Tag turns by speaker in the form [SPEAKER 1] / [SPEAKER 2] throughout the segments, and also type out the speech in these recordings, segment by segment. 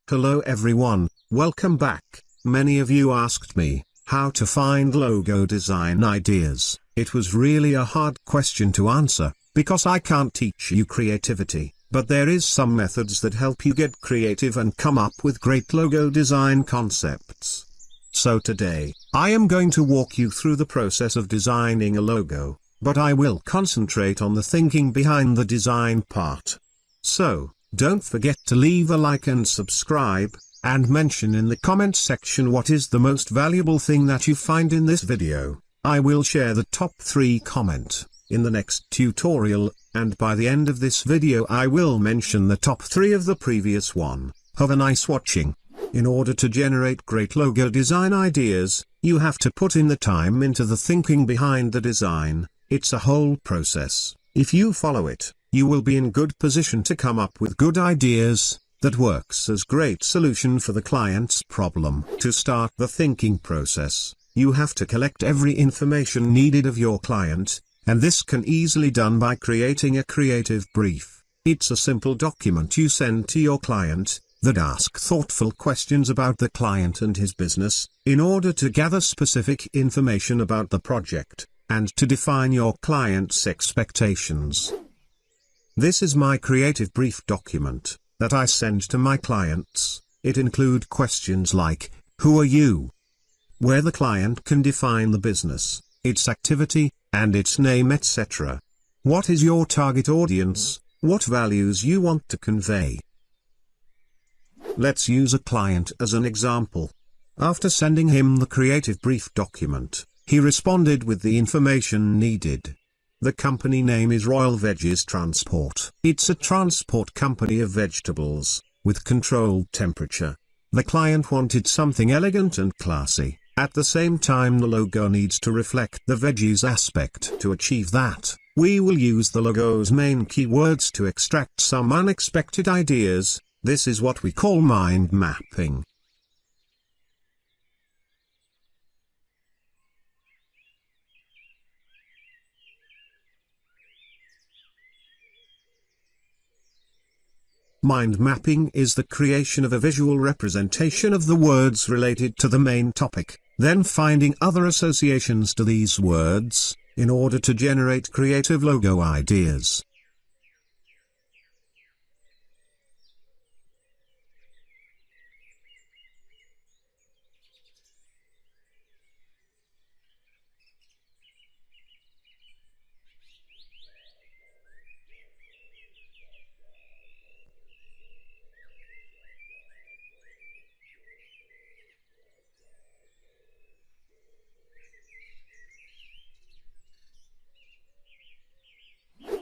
[SPEAKER 1] Hello everyone, welcome back. Many of you asked me how to find logo design ideas. It was really a hard question to answer, because I can't teach you creativity, but there is some methods that help you get creative and come up with great logo design concepts. So today, I am going to walk you through the process of designing a logo, but I will concentrate on the thinking behind the design part. So, don't forget to leave a like and subscribe, and mention in the comment section what is the most valuable thing that you find in this video. I will share the top 3 comment in the next tutorial, and by the end of this video I will mention the top 3 of the previous one. Have a nice watching. In order to generate great logo design ideas, you have to put in the time into the thinking behind the design. It's a whole process. If you follow it, you will be in good position to come up with good ideas that works as great solution for the client's problem. To start the thinking process, you have to collect every information needed of your client, and this can easily done by creating a creative brief. It's a simple document you send to your client that asks thoughtful questions about the client and his business, in order to gather specific information about the project, and to define your client's expectations. This is my creative brief document that I send to my clients. It includes questions like, who are you? Where the client can define the business, its activity, and its name, etc. What is your target audience? What values you want to convey? Let's use a client as an example. After sending him the creative brief document, he responded with the information needed. The company name is Royal Veggies Transport. It's a transport company of vegetables, with controlled temperature. The client wanted something elegant and classy. At the same time, the logo needs to reflect the veggies aspect. To achieve that, we will use the logo's main keywords to extract some unexpected ideas. This is what we call mind mapping. Mind mapping is the creation of a visual representation of the words related to the main topic, then finding other associations to these words, in order to generate creative logo ideas.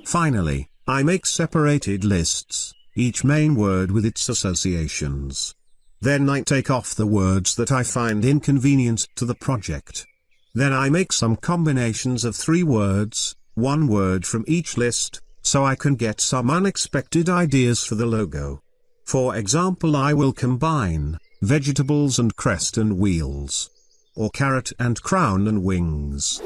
[SPEAKER 1] Finally, I make separated lists, each main word with its associations. Then I take off the words that I find inconvenient to the project. Then I make some combinations of 3 words, 1 word from each list, so I can get some unexpected ideas for the logo. For example, I will combine vegetables and crest and wheels, or carrot and crown and wings.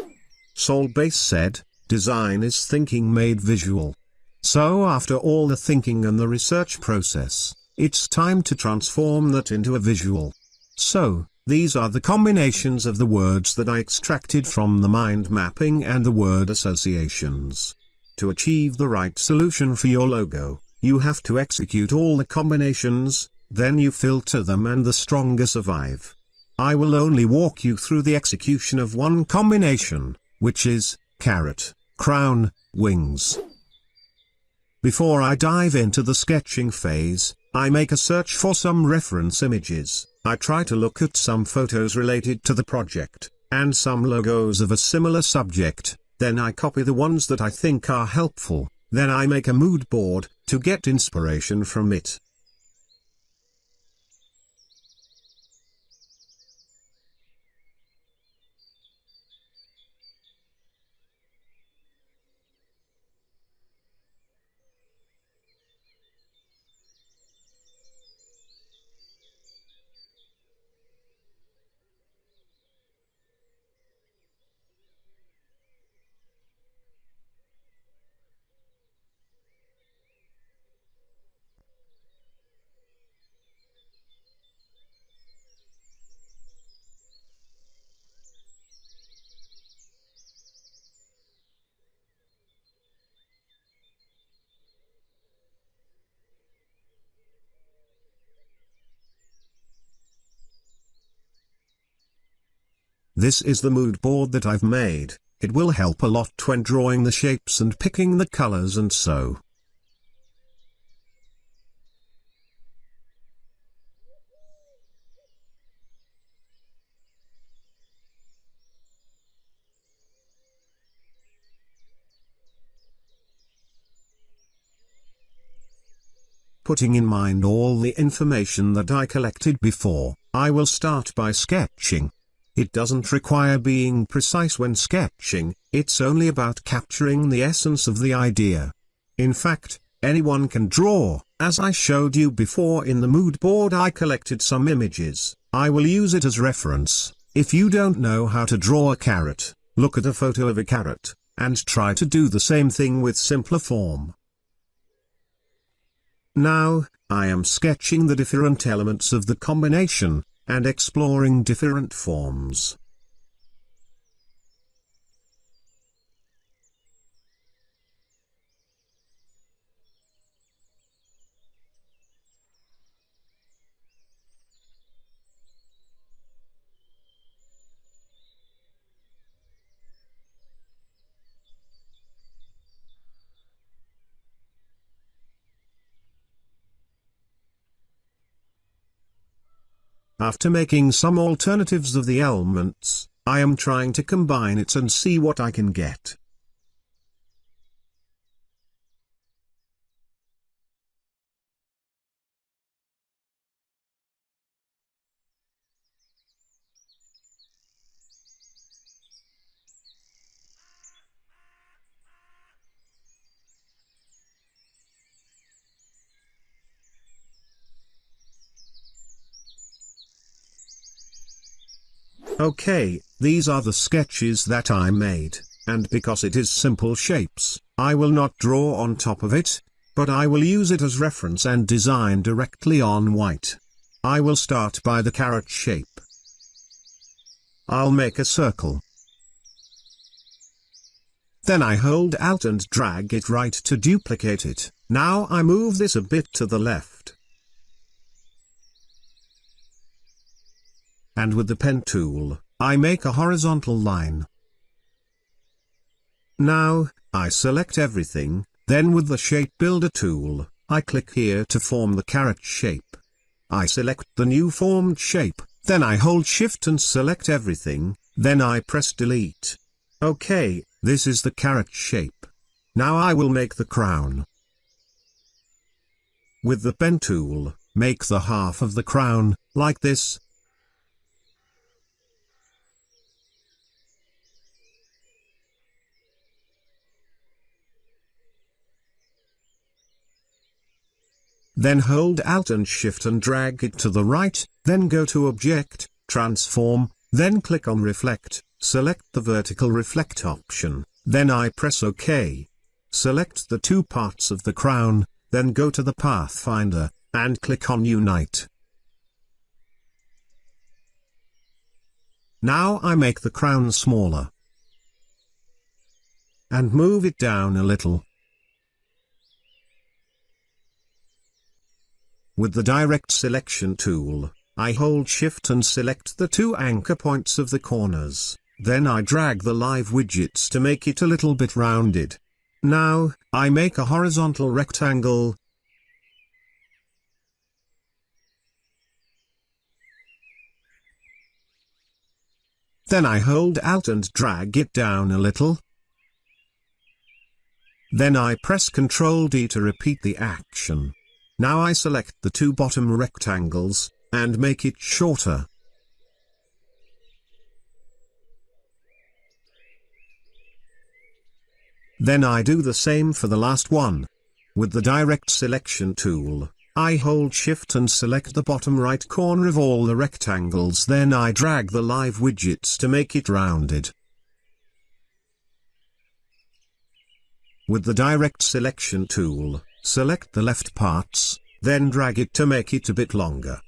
[SPEAKER 1] Saul Bass said, design is thinking made visual. So after all the thinking and the research process, it's time to transform that into a visual. So, these are the combinations of the words that I extracted from the mind mapping and the word associations. To achieve the right solution for your logo, you have to execute all the combinations, then you filter them and the stronger survive. I will only walk you through the execution of one combination, which is carrot, crown, wings. Before I dive into the sketching phase, I make a search for some reference images. I try to look at some photos related to the project, and some logos of a similar subject, then I copy the ones that I think are helpful, then I make a mood board, to get inspiration from it. This is the mood board that I've made. It will help a lot when drawing the shapes and picking the colors and so. Putting in mind all the information that I collected before, I will start by sketching. It doesn't require being precise when sketching, it's only about capturing the essence of the idea. In fact, anyone can draw. As I showed you before in the mood board, I collected some images. I will use it as reference. If you don't know how to draw a carrot, look at a photo of a carrot, and try to do the same thing with simpler form. Now, I am sketching the different elements of the combination, and exploring different forms. After making some alternatives of the elements, I am trying to combine it and see what I can get. Okay, these are the sketches that I made, and because it is simple shapes, I will not draw on top of it, but I will use it as reference and design directly on white. I will start by the carrot shape. I'll make a circle. Then I hold Alt and drag it right to duplicate it. Now I move this a bit to the left. And with the pen tool, I make a horizontal line. Now, I select everything, then with the Shape Builder tool, I click here to form the carrot shape. I select the new formed shape, then I hold Shift and select everything, then I press Delete. Okay, this is the carrot shape. Now I will make the crown. With the pen tool, make the half of the crown, like this. Then hold Alt and Shift and drag it to the right, then go to Object, Transform, then click on Reflect, select the vertical reflect option, then I press OK. Select the two parts of the crown, then go to the Pathfinder, and click on Unite. Now I make the crown smaller. And move it down a little. With the Direct Selection tool, I hold Shift and select the two anchor points of the corners, then I drag the live widgets to make it a little bit rounded. Now, I make a horizontal rectangle. Then I hold Alt and drag it down a little. Then I press Ctrl D to repeat the action. Now I select the two bottom rectangles, and make it shorter. Then I do the same for the last one. With the Direct Selection tool, I hold Shift and select the bottom right corner of all the rectangles, then I drag the live widgets to make it rounded. With the Direct Selection tool, select the left parts, then drag it to make it a bit longer.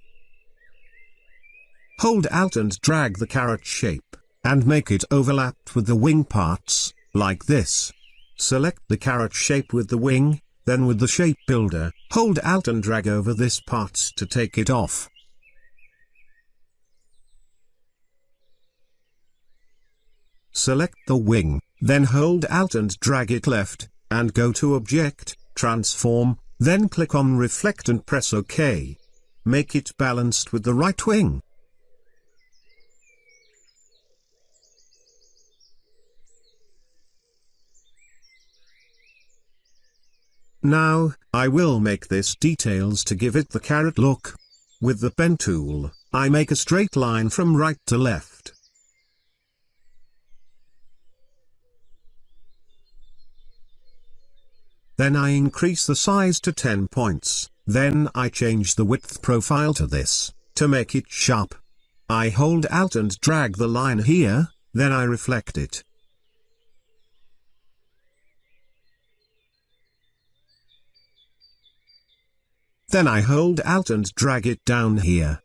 [SPEAKER 1] Hold Alt and drag the carrot shape, and make it overlap with the wing parts, like this. Select the carrot shape with the wing, then with the Shape Builder, hold Alt and drag over this part to take it off. select the wing, then hold Alt and drag it left, and go to Object, Transform, then click on Reflect and press OK. Make it balanced with the right wing. Now, I will make this details to give it the carrot look. With the pen tool, I make a straight line from right to left. Then I increase the size to 10 points, then I change the width profile to this, to make it sharp. I hold Alt and drag the line here, then I reflect it. Then I hold Alt and drag it down here.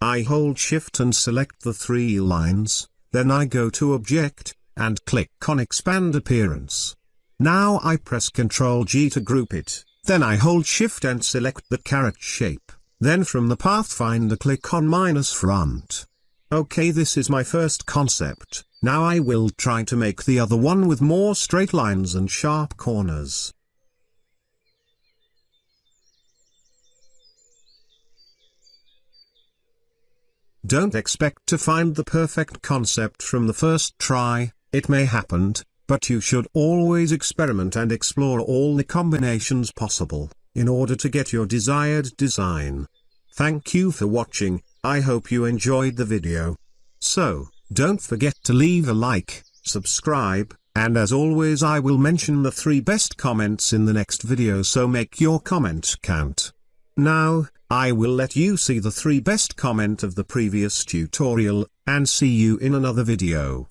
[SPEAKER 1] I hold Shift and select the 3 lines, then I go to Object, and click on Expand Appearance. Now I press Ctrl G to group it, then I hold Shift and select the carrot shape, then from the Pathfinder click on -front. Okay, this is my first concept, now I will try to make the other one with more straight lines and sharp corners. Don't expect to find the perfect concept from the first try, it may happen, but you should always experiment and explore all the combinations possible, in order to get your desired design. Thank you for watching, I hope you enjoyed the video. So, don't forget to leave a like, subscribe, and as always I will mention the 3 best comments in the next video, so make your comment count. Now, I will let you see the 3 best comment of the previous tutorial, and see you in another video.